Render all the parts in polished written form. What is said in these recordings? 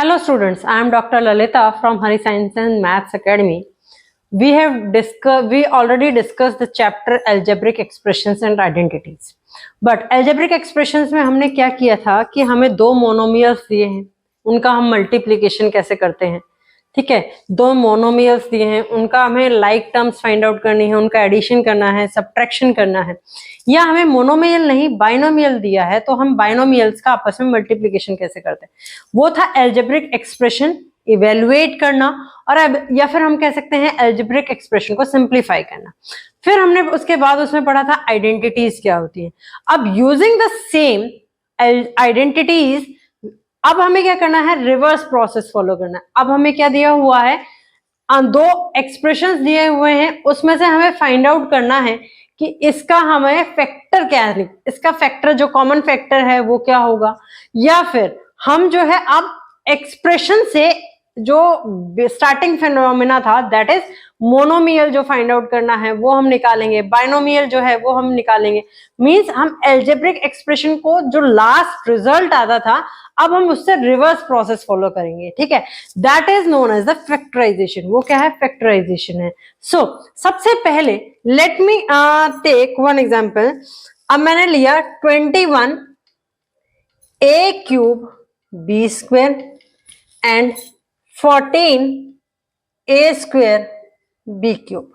Hello students, I am Dr. Lalita from Hari Science and Maths Academy. We already discussed the chapter algebraic expressions and identities. But algebraic expressions में हमने क्या किया था कि हमें दो मोनोमियल्स दिए हैं, उनका हम मल्टीप्लिकेशन कैसे करते हैं, ठीक है। दो मोनोमियल्स दिए हैं, उनका हमें लाइक टर्म्स फाइंड आउट करनी है, उनका एडिशन करना है, सब्ट्रैक्शन करना है। या हमें मोनोमियल नहीं बाइनोमियल दिया है तो हम बाइनोमियल्स का आपस में मल्टीप्लिकेशन कैसे करते हैं, वो था एल्जेब्रिक एक्सप्रेशन इवेलुएट करना, और अब या फिर हम कह सकते हैं एल्जेब्रिक एक्सप्रेशन को सिंप्लीफाई करना। फिर हमने उसके बाद उसमें पढ़ा था आइडेंटिटीज क्या होती है। अब यूजिंग द सेम आइडेंटिटीज अब हमें क्या करना है, रिवर्स प्रोसेस फॉलो करना है। अब हमें क्या दिया हुआ है, दो एक्सप्रेशंस दिए हुए हैं, उसमें से हमें फाइंड आउट करना है कि इसका हमें फैक्टर क्या है, इसका फैक्टर जो कॉमन फैक्टर है वो क्या होगा, या फिर हम जो है अब एक्सप्रेशन से जो स्टार्टिंग फिनोमेना था दैट इज मोनोमियल जो फाइंड आउट करना है वो हम निकालेंगे, बाइनोमियल जो है वो हम निकालेंगे। मींस हम एल्जेब्रिक एक्सप्रेशन को जो लास्ट रिजल्ट आता था अब हम उससे रिवर्स प्रोसेस फॉलो करेंगे, ठीक है। That is known as the factorization. वो क्या है, फैक्टराइजेशन है। सो सबसे पहले let me take one example. अब मैंने लिया 21 a cube b square and 14 a square b cube.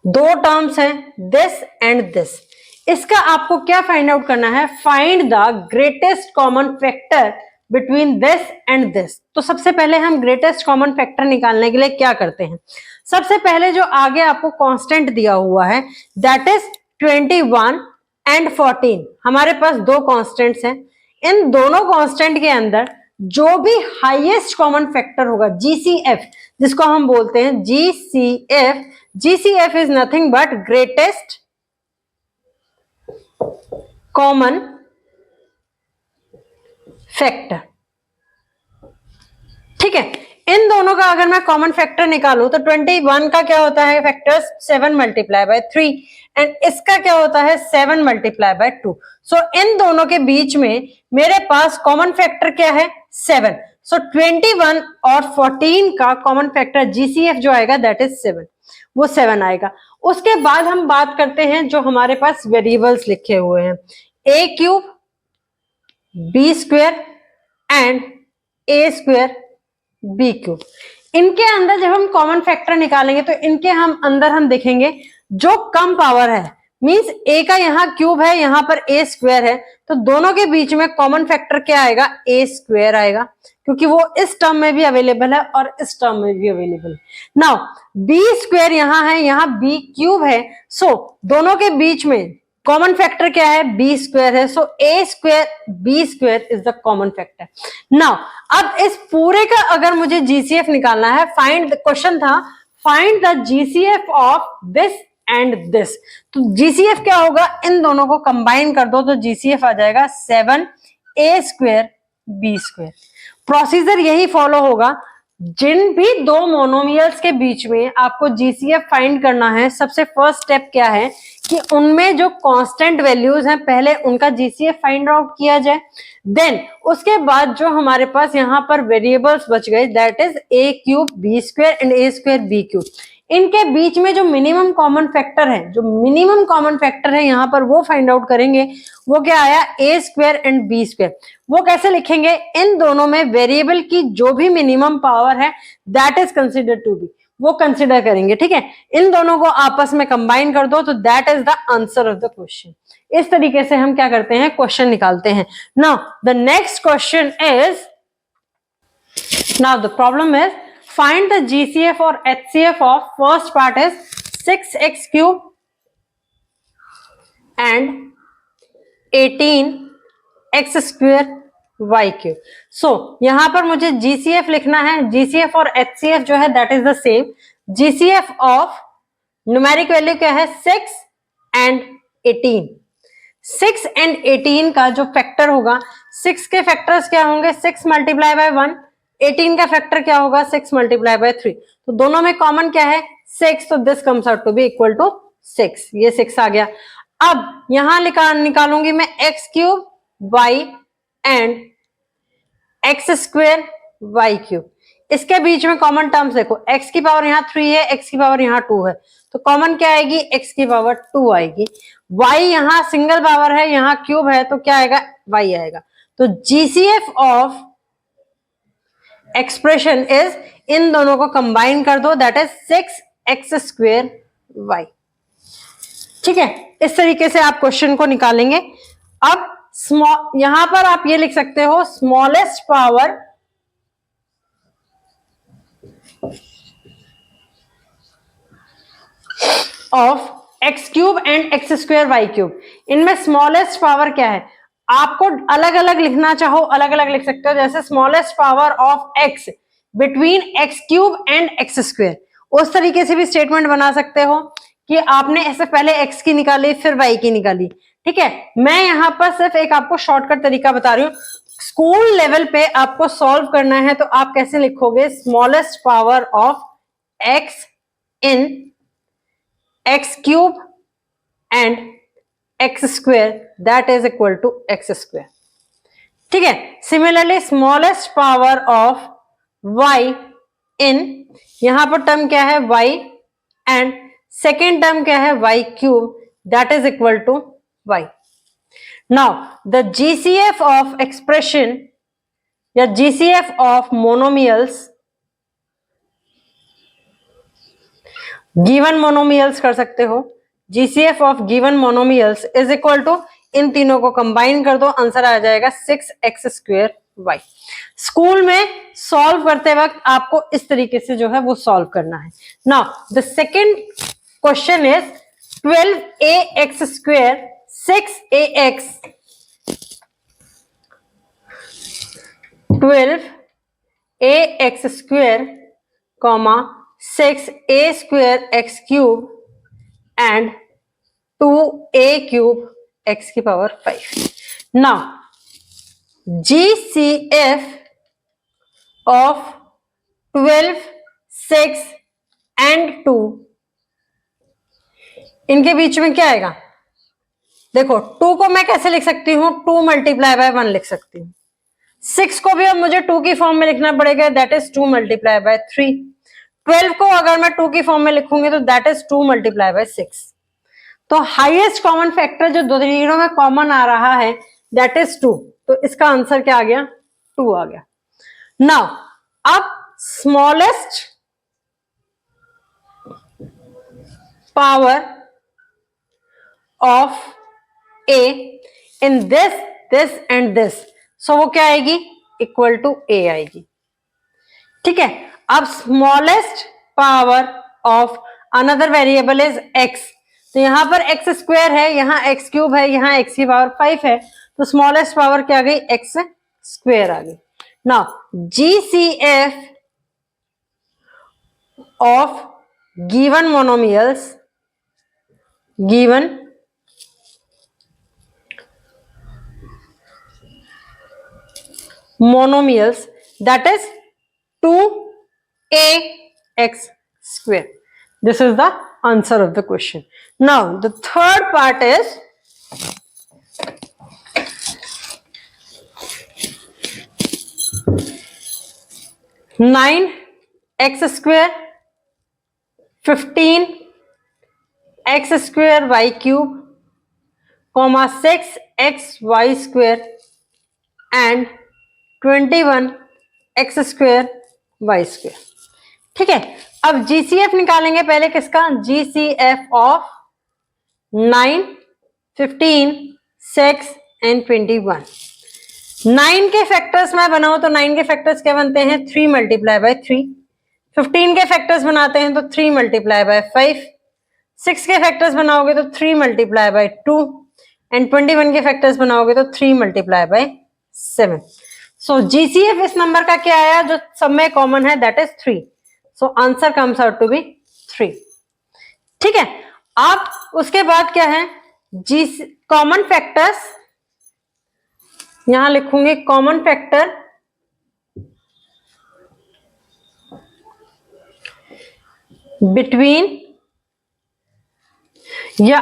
दो टर्म्स हैं दिस एंड दिस। इसका आपको क्या फाइंड आउट करना है, find the greatest common factor between this and this. तो सबसे पहले हम ग्रेटेस्ट कॉमन फैक्टर निकालने के लिए क्या करते हैं, सबसे पहले जो आगे आपको कांस्टेंट दिया हुआ है दैट इज 21 एंड 14। हमारे पास दो कांस्टेंट्स हैं, इन दोनों कांस्टेंट के अंदर जो भी हाईएस्ट कॉमन फैक्टर होगा जीसीएफ, जिसको हम बोलते हैं GCF, GCF is nothing but greatest common factor, ठीक है। इन दोनों का अगर मैं कॉमन फैक्टर निकालूं तो 21 का क्या होता है फैक्टर 7 मल्टीप्लाई बाय 3 एंड इसका क्या होता है 7 मल्टीप्लाई बाय 2। सो इन दोनों के बीच में मेरे पास कॉमन फैक्टर क्या है 7। सो 21 और 14 का कॉमन फैक्टर जीसीएफ जो आएगा दैट इज 7, वो 7 आएगा। उसके बाद हम बात करते हैं जो हमारे पास वेरिएबल्स लिखे हुए हैं, a cube b square and a square b cube. इनके अंदर जब हम कॉमन फैक्टर निकालेंगे तो इनके अंदर हम देखेंगे जो कम पावर है, मींस a का यहाँ क्यूब है, यहाँ पर a स्क्वायर है, तो दोनों के बीच में कॉमन फैक्टर क्या आएगा, a स्क्वायर आएगा, क्योंकि वो इस टर्म में भी अवेलेबल है और इस टर्म में भी अवेलेबल है। नाउ b स्क्वायर यहाँ है, यहाँ b क्यूब है, सो दोनों के बीच में कॉमन फैक्टर क्या है, b स्क्वायर है, सो a square b square is the common factor. Now अब इस पूरे का अगर मुझे जीसीएफ निकालना है, फाइंड क्वेश्चन था find the GCF of this and this. तो जीसीएफ क्या होगा, इन दोनों को कंबाइन कर दो तो जीसीएफ आ जाएगा 7 a square b square. Procedure यही फॉलो होगा, जिन भी दो मोनोमियल्स के बीच में आपको जीसीएफ फाइंड करना है, सबसे फर्स्ट स्टेप क्या है कि उनमें जो कांस्टेंट वैल्यूज हैं पहले उनका जीसीएफ फाइंड आउट किया जाए, देन उसके बाद जो हमारे पास यहाँ पर वेरिएबल्स बच गए that is a cube b square and a square b cube. इनके बीच में जो मिनिमम कॉमन फैक्टर है, जो मिनिमम कॉमन फैक्टर है यहाँ पर वो फाइंड आउट करेंगे। वो क्या आया, a square and b square. वो कैसे लिखेंगे, इन दोनों में वेरिएबल की जो भी मिनिमम पावर है that is consider to be, वो कंसिडर करेंगे, ठीक है। इन दोनों को आपस में कंबाइन कर दो तो that is the answer of the question. इस तरीके से हम क्या करते हैं, क्वेश्चन निकालते हैं। Now the next question is, now the problem is find the GCF or HCF of first part is 6x cube and 18x square y cube। so यहां पर मुझे GCF लिखना है, GCF और HCF जो है that is the same। GCF of numeric value क्या है 6 and 18। 6 and 18 का जो फैक्टर होगा, 6 के फैक्टर्स क्या होंगे 6 मल्टीप्लाई बाय 1, 18 का फैक्टर क्या होगा 6 मल्टीप्लाई बाय 3। तो दोनों में कॉमन क्या है 6, तो this comes out to be equal to 6, ये 6 आ गया। अब यहां निकालूंगी मैं x cube y and x square y cube. इसके बीच में कॉमन टर्म्स देखो, x की पावर यहाँ 3 है, x की पावर यहाँ 2 है, तो कॉमन क्या आएगी, x की पावर 2 आएगी। y यहाँ सिंगल पावर है, यहाँ क्यूब है, तो क्या आएगा, y आएगा। तो जीसीएफ ऑफ एक्सप्रेशन इज, इन दोनों को कंबाइन कर दो, दैट इज 6x² y। ठीक है, इस तरीके से आप क्वेश्चन को निकालेंगे। अब स्मॉल, यहां पर आप ये लिख सकते हो smallest power of x³ and x² y³। इनमें स्मॉलेस्ट पावर क्या है, आपको अलग अलग लिखना चाहो अलग अलग लिख सकते हो, जैसे smallest power of x between x³ and x², उस तरीके से भी स्टेटमेंट बना सकते हो कि आपने ऐसे पहले x की निकाली फिर y की निकाली। ठीक है, मैं यहां पर सिर्फ एक आपको शॉर्टकट तरीका बता रही हूं। स्कूल लेवल पे आपको सॉल्व करना है तो आप कैसे लिखोगे, smallest power of x in x³ and x² that is equal to x²। ठीक है, similarly smallest power of y in, यहां पर टर्म क्या है y एंड सेकेंड टर्म क्या है y³ that is equal to y। Now the GCF of expression या GCF of monomials, given monomials कर सकते हो, GCF of given monomials is equal to, इन तीनों को कंबाइन कर दो, आंसर आ जाएगा 6x² y। स्कूल में सॉल्व करते वक्त आपको इस तरीके से जो है वो सॉल्व करना है। Now the second question is 12ax², 6ax, 12ax², 6a² x³ and 2a³ x की power 5। Now GCF of 12, 6 and 2, इनके बीच में क्या आएगा, देखो 2 को मैं कैसे लिख सकती हूं, 2 मल्टीप्लाई बाय 1 लिख सकती हूं। 6 को भी अब मुझे 2 की फॉर्म में लिखना पड़ेगा, दैट इज 2 मल्टीप्लाई बाय 3। 12 को अगर मैं 2 की फॉर्म में लिखूंगी तो दैट इज 2 मल्टीप्लाई बाय 6। तो हाईएस्ट कॉमन फैक्टर जो दो तीनों में कॉमन आ रहा है दैट इज 2, तो इसका आंसर क्या आ गया, 2 आ गया। नाउ अब smallest power of a in this and this, so वो क्या आएगी, इक्वल टू a आएगी। ठीक है, अब smallest power of another variable is x, तो यहां पर x² है, यहां x³ है, यहां x की पावर 5 है, तो स्मॉलेस्ट पावर क्या आ गई, x² आ गई। Now GCF of given monomials, given monomials, that is 2ax². This is the answer of the question. Now the third part is (9) x², 15 x² y³, 6 xy² and 21 x² y²। ठीक है, अब GCF निकालेंगे पहले किसका, GCF of 9, 15, 6 and 21। 9 के factors मैं बनाऊं तो 9 के फैक्टर्स क्या बनते हैं, 3 मल्टीप्लाई बाय 3। 15 के फैक्टर्स बनाते हैं तो 3 मल्टीप्लाई बाय 5। 6 के फैक्टर्स बनाओगे तो 3 मल्टीप्लाई बाय 2 एंड 21 के फैक्टर्स बनाओगे तो 3 मल्टीप्लाई बाय 7। सो जीसीएफ इस नंबर का क्या आया, जो सब में कॉमन है, that is 3। So answer comes out to be 3। ठीक है, अब उसके बाद क्या है, कॉमन फैक्टर्स, यहां लिखूंगी कॉमन फैक्टर बिटवीन या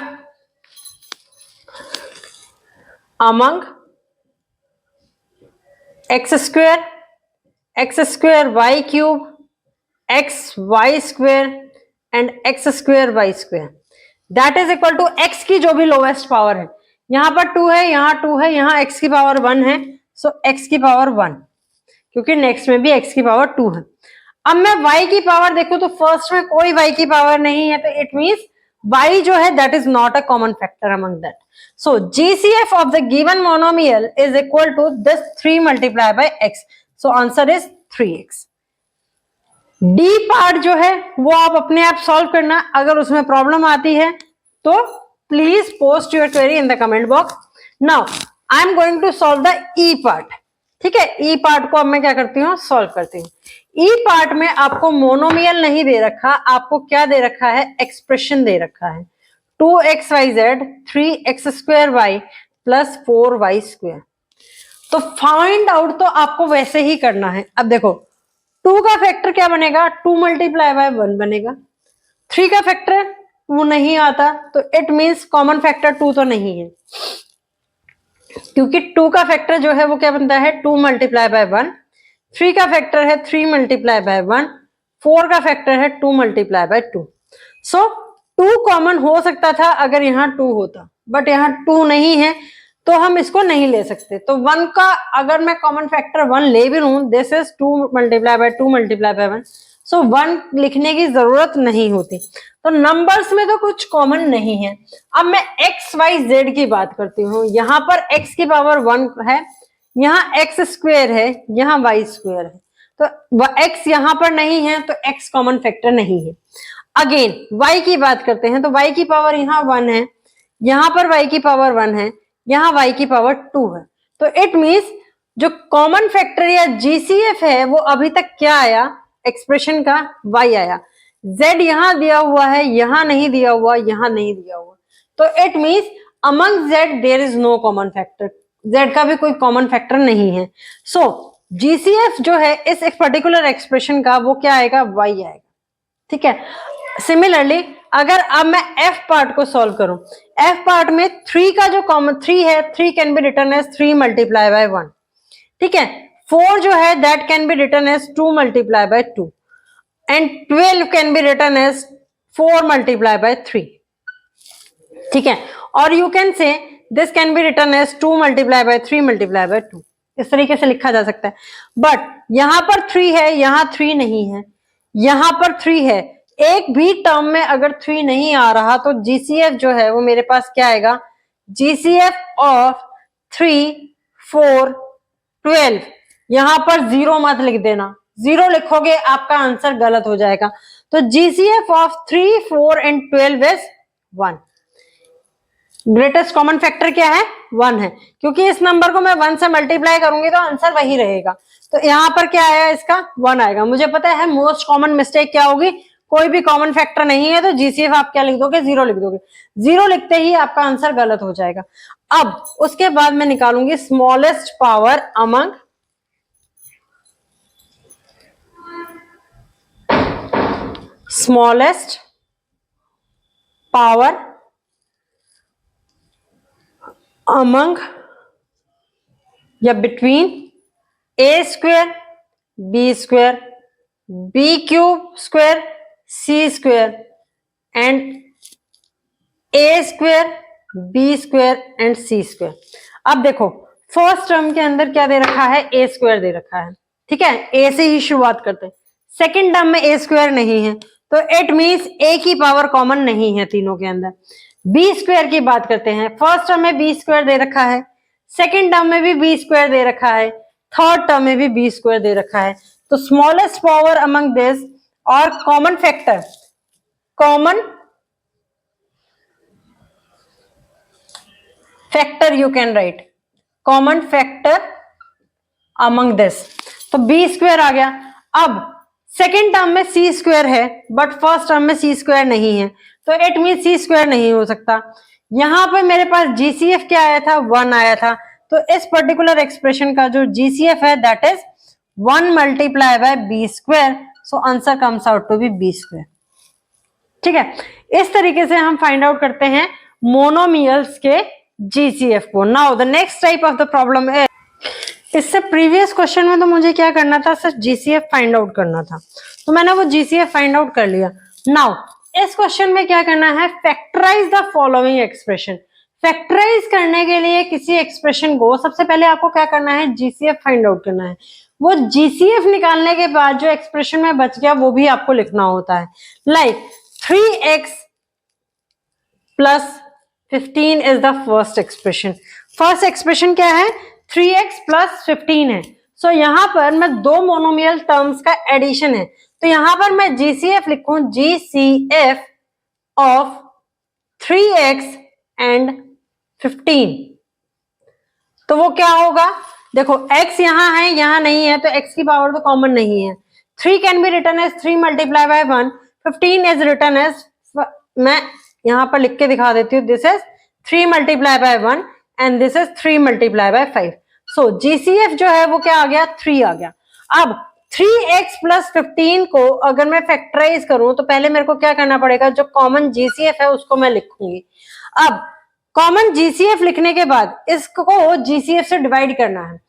among x² x square y cube x y square and x square y square that is equal to x की जो भी लोएस्ट पावर है, यहां पर 2 है, यहां 2 है, यहां एक्स की पावर 1 है, सो एक्स की पावर 1, क्योंकि नेक्स्ट में भी एक्स की पावर 2 है। अब मैं y की पावर देखूं तो फर्स्ट में कोई y की पावर नहीं है, तो इट मींस y जो है that is not a common factor among that. So GCF of the given monomial is equal to this 3 multiply by x, so answer is 3x। D part जो है वो आप अपने आप सॉल्व करना, अगर उसमें प्रॉब्लम आती है तो please post your query in the comment box. Now I am going to solve the E part. ठीक है, ई पार्ट को अब मैं क्या करती हूँ, सॉल्व करती हूँ। ई पार्ट में आपको मोनोमियल नहीं दे रखा, आपको क्या दे रखा है, एक्सप्रेशन दे रखा है 2xyz 3x square y plus 4y square. तो फाइंड आउट तो आपको वैसे ही करना है। अब देखो 2 का फैक्टर क्या बनेगा, 2 मल्टीप्लाई बाय 1 बनेगा। 3 का फैक्टर 2 नहीं आता, तो इट मींस कॉमन फैक्टर 2 तो नहीं है, क्योंकि 2 का फैक्टर जो है वो क्या बनता है, 2 मल्टीप्लाई बाय 1। 3 का फैक्टर है 3 मल्टीप्लाई बाय 1। 4 का फैक्टर है 2 मल्टीप्लाई बाय 2। सो 2 कॉमन हो सकता था अगर यहाँ 2 होता, बट यहाँ 2 नहीं है तो हम इसको नहीं ले सकते। तो 1 का अगर मैं कॉमन फैक्टर 1 ले भी लूं, this is 2 multiply by 2 multiply by 1, सो 1 लिखने की जरूरत नहीं होती। तो नंबर्स में तो कुछ कॉमन नहीं है। अब मैं एक्स वाई जेड की बात करती हूँ। यहाँ पर एक्स की पावर 1 है, यहाँ एक्स स्क्वेयर है, यहाँ वाई स्क्वेयर है, तो एक्स यहाँ पर नहीं है, तो एक्स कॉमन फैक्टर नहीं है। अगेन वाई की बात करते हैं, तो वाई की पावर यहाँ 1 है, यहाँ पर वाई की पावर 1 है, यहाँ वाई की पावर 2 है। तो इट मींस जो कॉमन फैक्टर या जीसीएफ है वो अभी तक क्या आया, एक्सप्रेशन का y आया। z यहां दिया हुआ है, यहां नहीं दिया हुआ, यहां नहीं दिया हुआ, तो it means among z there is no common factor, z का भी कोई कॉमन फैक्टर नहीं है। सो जीसीएफ जो है इस एक पर्टिकुलर एक्सप्रेशन का वो क्या आएगा, y आएगा। ठीक है, सिमिलरली अगर अब मैं f पार्ट को सॉल्व करूं, f पार्ट में 3 का जो कॉमन 3 है, 3 can be written as 3 multiply by 1। ठीक है, 4 जो है that can be written as 2 multiply by 2 and 12 can be written as 4 multiply by 3। ठीक है, और you can say this can be written as 2 multiply by 3 multiply by 2, इस तरीके से लिखा जा सकता है। बट यहां पर 3 है, यहां 3 नहीं है, यहां पर 3 है, एक भी टर्म में अगर 3 नहीं आ रहा तो जीसीएफ जो है वो मेरे पास क्या आएगा, जीसीएफ ऑफ 3 4 12। यहां पर 0 मत लिख देना, 0 लिखोगे आपका आंसर गलत हो जाएगा। तो GCF of 3 4 and 12 is 1। Greatest common factor क्या है, 1 है, क्योंकि इस नंबर को मैं 1 से मल्टीप्लाई करूंगी तो आंसर वही रहेगा। तो यहां पर क्या आया, इसका 1 आएगा। मुझे पता है मोस्ट कॉमन मिस्टेक क्या होगी, कोई भी कॉमन फैक्टर नहीं है तो जीसीएफ आप क्या लिख दोगे, 0 लिख दोगे। 0 लिखते ही आपका आंसर गलत हो जाएगा। अब उसके बाद मैं निकालूंगी smallest power among smallest power among या between A square B square B cube square C square and A square B square and C square. अब देखो फर्स्ट टर्म के अंदर क्या दे रखा है, ए स्क्वेयर दे रखा है। ठीक है, ए से ही शुरुआत करते हैं। सेकेंड टर्म में ए स्क्वेयर नहीं है, तो इट मींस ए की पावर कॉमन नहीं है तीनों के अंदर। बी स्क्वेयर की बात करते हैं, फर्स्ट टर्म में बी स्क्वेयर दे रखा है, सेकेंड टर्म में भी बी स्क्वेयर दे रखा है, थर्ड टर्म में भी बी स्क्वेयर दे रखा है। तो स्मॉलेस्ट पावर अमंग दिस और common factor, common factor you can write, common factor among this, तो बी स्क्वेयर आ गया। अब सेकेंड टर्म में सी स्क्वेयर है बट फर्स्ट टर्म में सी स्क्वेयर नहीं है, तो इट मीन सी स्क्वेयर नहीं हो सकता। यहां पे मेरे पास जीसीएफ क्या आया था, 1 आया था, तो इस पर्टिकुलर एक्सप्रेशन का जो जीसीएफ है that is 1 multiply by B square, so answer comes out to be B square. ठीक है, इस तरीके से हम फाइंड आउट करते हैं मोनोमियल्स के जीसीएफ को। Now the next type of the problem is इससे प्रीवियस क्वेश्चन में तो मुझे क्या करना था, सिर्फ जीसीएफ फाइंड आउट करना था, तो मैंने वो जीसीएफ फाइंड आउट कर लिया। नाउ इस क्वेश्चन में क्या करना है, factorize the following expression. Factorize करने के लिए किसी एक्सप्रेशन को सबसे पहले आपको क्या करना है, जीसीएफ फाइंड आउट करना है। वो जीसीएफ निकालने के बाद जो एक्सप्रेशन में बच गया वो भी आपको लिखना होता है। Like 3x plus 15 is the first expression. First expression क्या है, 3x प्लस 15 है। सो यहां पर मैं दो मोनोमियल टर्म्स का एडिशन है, तो यहां पर मैं जीसीएफ लिखूं, जीसीएफ ऑफ 3x एंड 15। तो वो क्या होगा, देखो x यहां है, यहां नहीं है, तो x की पावर तो कॉमन नहीं है। 3 can be written as 3 multiply by 1, 15 is written as, मैं यहां पर लिख के दिखा देती हूँ, this is 3 multiply by 1 and this is 3 multiply by 5। So GCF जो है वो क्या आ गया, 3 आ गया। अब 3x प्लस 15 को अगर मैं फैक्टराइज करूं तो पहले मेरे को क्या करना पड़ेगा, जो कॉमन जीसीएफ है उसको मैं लिखूंगी। अब कॉमन जीसीएफ लिखने के बाद इसको जीसीएफ से डिवाइड करना है।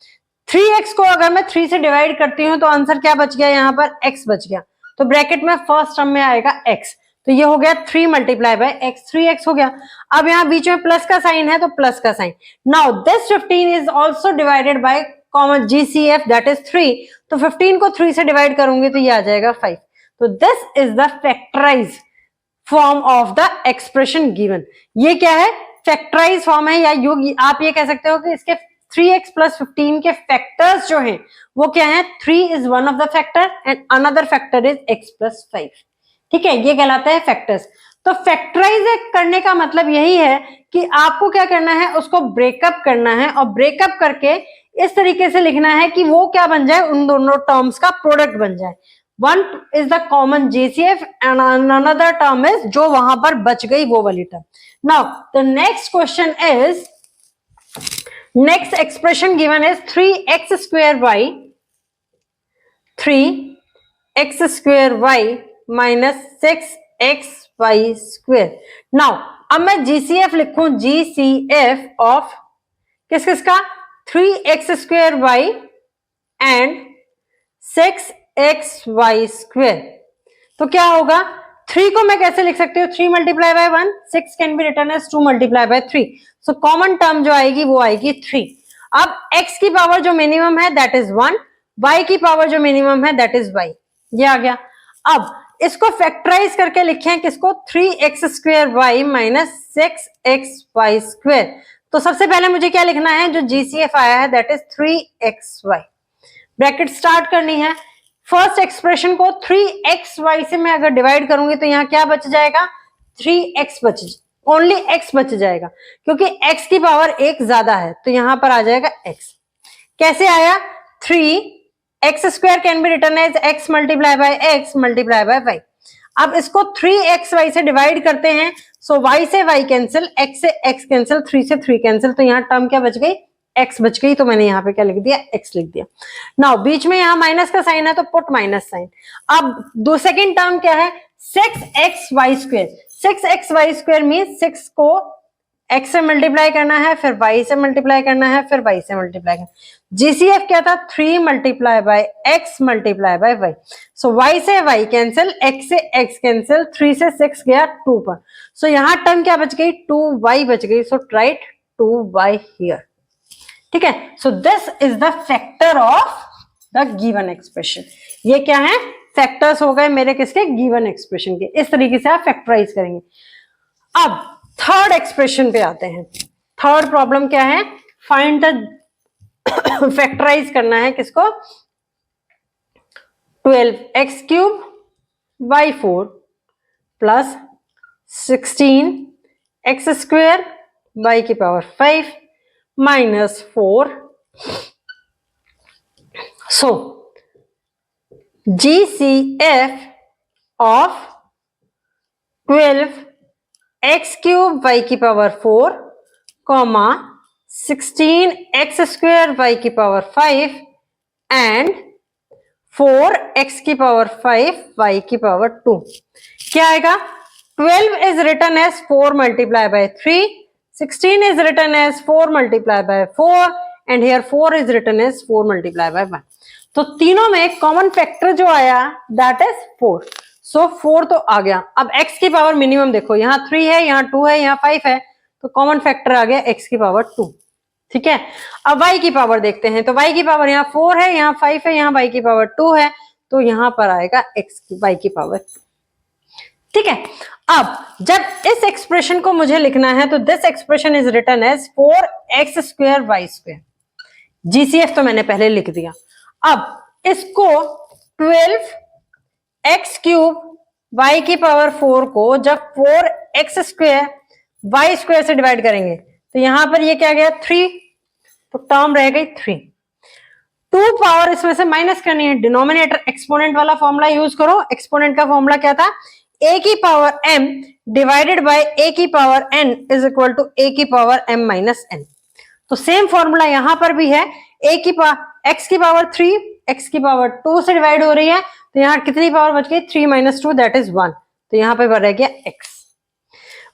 3x को अगर मैं 3 से डिवाइड करती हूँ तो आंसर क्या बच गया, यहाँ पर x बच गया, तो ब्रैकेट में फर्स्ट टर्म में आएगा x, तो ये हो गया 3 मल्टीप्लाई बाय x, 3x हो गया। अब यहाँ बीच में प्लस का साइन है तो प्लस का sign. Now this 15 is also divided by common GCF that is 3, तो 15 को 3 से डिवाइड करूंगी तो ये आ जाएगा 5। तो this is the factorize form of the expression given. ये क्या है, फैक्टराइज फॉर्म है, या आप ये कह सकते हो कि इसके 3x प्लस 15 के फैक्टर्स जो हैं वो क्या है, 3 is one of the factor and another factor is x plus 5। ठीक है, ये कहलाता है फैक्टर्स। तो फैक्टराइज करने का मतलब यही है कि आपको क्या करना है, उसको ब्रेकअप करना है, और ब्रेकअप करके इस तरीके से लिखना है कि वो क्या बन जाए, उन दोनों टर्म्स का प्रोडक्ट बन जाए। One is the common GCF and another term is जो वहां पर बच गई वो वाली term. Now the next question is, next expression given is 3x square y, 3x square y minus 6xy square। Now अब मैं जीसीएफ लिखूं, जीसीएफ ऑफ किस किस का, 3x square y and 6xy square। तो क्या होगा, 3 को मैं कैसे लिख सकती हूँ, 3 multiply by 1, 6 can be written as 2 multiply by 3। So common term जो आएगी वो आएगी 3। अब x की पावर जो मिनिमम है दैट इज 1, y की पावर जो मिनिमम है दैट इज y, ये आ गया। अब इसको फैक्टराइज करके लिखें किसको, 3x square y minus 6xy square। तो सबसे पहले मुझे क्या लिखना है, जो जीसीएफ आया है that is 3xy, bracket start करनी है। फर्स्ट एक्सप्रेशन को 3xy से मैं अगर डिवाइड करूंगी तो यहाँ क्या बच जाएगा, 3x बच, ओनली x बच जाएगा, क्योंकि x की पावर 1 ज्यादा है, तो यहां पर आ जाएगा x। कैसे आया, 3x square can be written as x multiply by x multiply by y। अब इसको 3xy से डिवाइड करते हैं, सो y से y कैंसिल, x से x कैंसिल, 3 से 3 कैंसिल, तो यहाँ टर्म क्या बच गई, x बच गई, तो मैंने यहाँ पे क्या लिख दिया, x लिख दिया। नाउ बीच में यहाँ माइनस का साइन है तो पुट माइनस साइन। अब दो सेकेंड टर्म क्या है, 6xy square, 6xy square mean 6 को x से मल्टीप्लाई करना है, फिर y से मल्टीप्लाई करना है, फिर y से मल्टीप्लाई करना है। जीसीएफ क्या था, 3 multiply by x multiply by y। So y से y कैंसिल, x से x कैंसिल, 3 से 6 गया 2 पर, सो यहाँ टर्म क्या बच गई, 2y बच गई, सो राइट 2y हियर। ठीक है, so this is the factor of the given expression. ये क्या है, फैक्टर्स हो गए मेरे किसके, गिवन एक्सप्रेशन के। इस तरीके से आप फैक्टराइज करेंगे। अब थर्ड एक्सप्रेशन पे आते हैं। थर्ड प्रॉब्लम क्या है, फाइंड द फैक्टराइज करना है किसको, 12x cube by 4 plus 16x square by की power 5 minus 4. So GCF of 12x cube y की power 4 comma 16x square y की पावर 5 and 4x की पावर 5 y की पावर 2 क्या आएगा, 12 is written as 4 multiplied by 3, 16 is written as 4 multiplied by 4 and here 4 is written as 4 multiplied by 1. तो तीनों में common factor जो आया दैट इज 4. सो 4 तो आ गया. अब x की पावर मिनिमम देखो, यहाँ 3 है, यहाँ 2 है, यहाँ 5 है, तो कॉमन फैक्टर आ गया x की पावर 2. ठीक है. अब y की पावर देखते हैं, तो y की पावर यहाँ 4 है, यहाँ 5 है, यहाँ y की पावर 2 है, तो यहाँ पर आएगा y की पावर 2. ठीक है. अब जब इस एक्सप्रेशन को मुझे लिखना है तो this expression is written as 4x square y square. GCF तो मैंने पहले लिख दिया. अब इसको 12x क्यूब y की पावर 4 को जब 4x स्क्वायर वाई स्क्वायर से डिवाइड करेंगे तो यहां पर ये क्या गया 3, तो टर्म रह गई 3. 2 पावर इसमें से माइनस करनी है, डिनोमिनेटर एक्सपोनेंट वाला फॉर्मूला यूज करो. एक्सपोनेंट का फॉर्मूला क्या था, a की power m divided by a की power n is equal to a की पावर m माइनस n. तो सेम फॉर्मूला यहां पर भी है. x की पावर 3 x की पावर 2 से डिवाइड हो रही है, तो यहाँ कितनी पावर बच गई 3 माइनस 2 दैट इज 1. तो यहाँ पे रह गया x.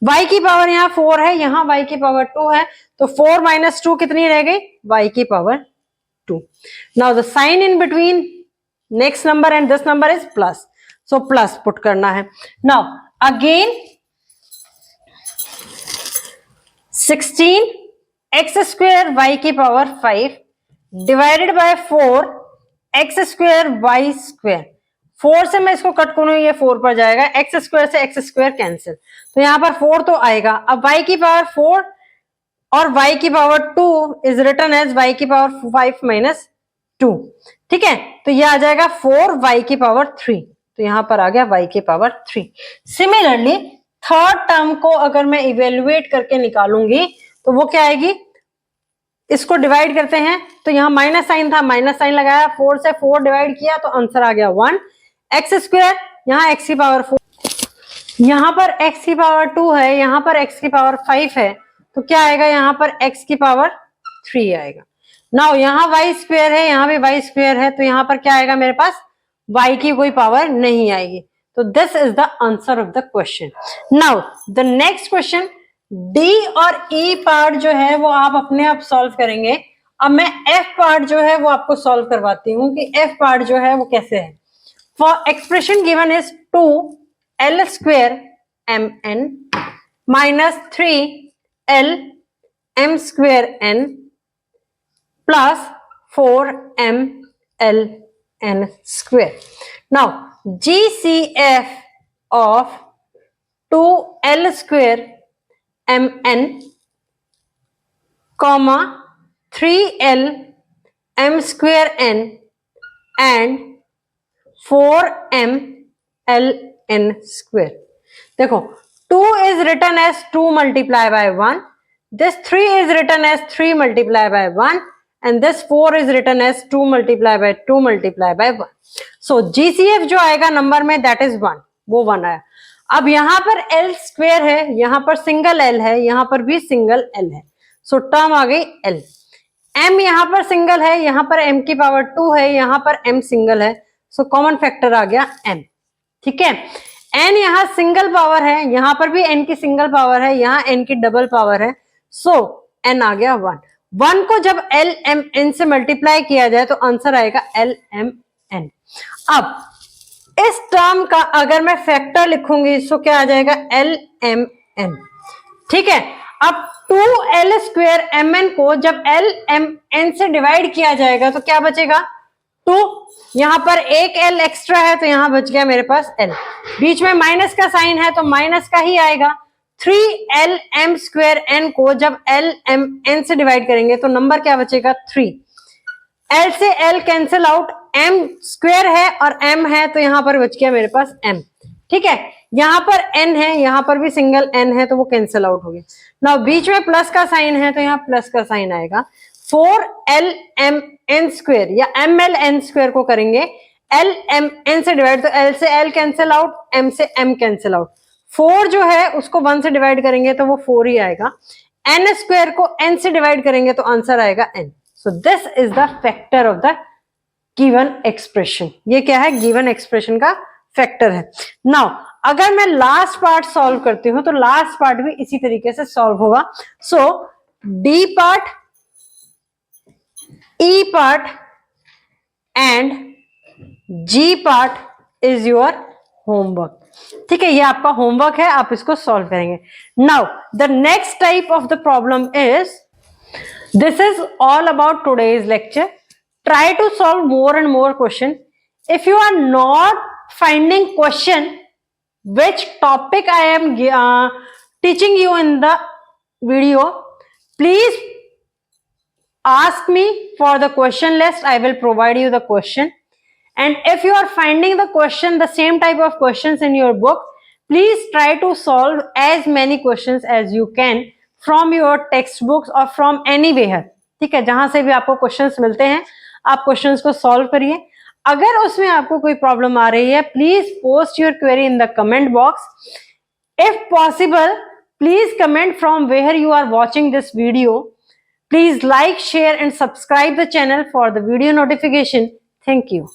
y की पावर यहाँ 4 है, यहाँ y की पावर 2 है, तो 4 माइनस 2 कितनी रह गई y की power 2. Now the sign in between next number and this number is plus, so plus put करना है. Now again 16x square y की power 5 divided by 4x square y square. 4 से मैं इसको कट करूं, ये 4 पर जाएगा, x स्क्वायर से x स्क्वायर कैंसिल, तो यहाँ पर 4 तो आएगा. अब y की पावर 4 और y की power 2 is written as y की पावर 5 माइनस 2. ठीक है. तो ये आ जाएगा 4 y की पावर 3, तो यहाँ पर आ गया y की पावर 3. सिमिलरली थर्ड टर्म को अगर मैं इवेल्युएट करके निकालूंगी तो वो क्या आएगी, इसको डिवाइड करते हैं तो यहाँ माइनस साइन था, माइनस साइन लगाया, 4 से 4 डिवाइड किया तो आंसर आ गया 1. एक्स स्क्वायर, यहाँ x की पावर 4, यहाँ पर x की पावर 2 है, यहाँ पर x की पावर 5 है, तो क्या आएगा यहाँ पर x की पावर 3 आएगा. नाउ यहाँ y स्क्वायर है, यहाँ भी y स्क्वायर है, तो यहाँ पर क्या आएगा मेरे पास y की कोई पावर नहीं आएगी. तो this is the answer of the question. Now the next question, D और E पार्ट जो है वो आप अपने आप सॉल्व करेंगे. अब मैं F पार्ट जो है वो आपको सॉल्व करवाती हूँ कि F पार्ट जो है वो कैसे है. For expression given is 2l square mn minus 3l m square n plus 4m l n square. Now GCF of 2l square mn comma 3l m square n and 4m l n square. देखो 2 is written as 2 multiplied by 1, this 3 is written as 3 multiplied by 1 and this 4 is written as 2 multiplied by 2 multiplied by 1. So GCF जो आएगा number में that is 1, वो 1 आया. अब यहाँ पर L square है, यहाँ पर सिंगल L है, यहाँ पर भी सिंगल L है, सो टर्म आ गई L. M यहाँ पर सिंगल है, यहाँ पर M की पावर 2 है, यहाँ पर M सिंगल है, सो कॉमन फैक्टर आ गया M. ठीक है. N यहाँ सिंगल पावर है, यहाँ पर भी N की सिंगल पावर है, यहाँ N की डबल पावर है, सो N आ गया 1. 1 को जब L M N से मल्टीप्लाई किया जाए तो आंसर आएगा L M N. अब इस टर्म का अगर मैं फैक्टर लिखूंगी तो क्या आ जाएगा L M N. ठीक है. अब 2l स्क्वायर mn को जब L M N से डिवाइड किया जाएगा तो क्या बचेगा 2. यहाँ पर एक L एक्स्ट्रा है तो यहाँ बच गया मेरे पास L. बीच में माइनस का साइन है तो माइनस का ही आएगा. 3l m स्क्वायर n को जब L M N से डिवाइड करेंगे तो नंबर क्या बचेगा 3. L से L cancel out, m square है और m है तो यहाँ पर बच गया मेरे पास m. ठीक है. यहाँ पर n है, यहाँ पर भी सिंगल n है तो वो कैंसिल आउट हो गया. नाउ बीच में प्लस का साइन है तो यहाँ प्लस का साइन आएगा. 4l m n स्क्वायर या ml n स्क्वायर को करेंगे L M N से डिवाइड तो L से L कैंसिल आउट, M से M कैंसिल आउट. 4 जो है उसको 1 से डिवाइड करेंगे तो वो 4 ही आएगा. n स्क्वायर को n से डिवाइड करेंगे तो आंसर आएगा n. So this is the factor of the given expression. ये क्या है, गिवन एक्सप्रेशन का फैक्टर है. नाउ अगर मैं लास्ट पार्ट सॉल्व करती हूं तो लास्ट पार्ट भी इसी तरीके से सॉल्व होगा. So D part E part and G part is your homework. ठीक है, ये आपका होमवर्क है, आप इसको सॉल्व करेंगे. Now the next type of the problem is, this is all about today's lecture. Try to solve more and more question. If you are not finding question which topic I am teaching you in the video, please ask me for the question list. I will provide you the question. And if you are finding the question, the same type of questions in your book, please try to solve as many questions as you can from your textbooks or from anywhere. ठीक है, जहां से भी आपको questions मिलते हैं, आप questions को सॉल्व करिए. अगर उसमें आपको कोई प्रॉब्लम आ रही है, please post your query in the comment box. If possible, please comment from where you are watching this video. Please like, share and subscribe the channel for the video notification. Thank you.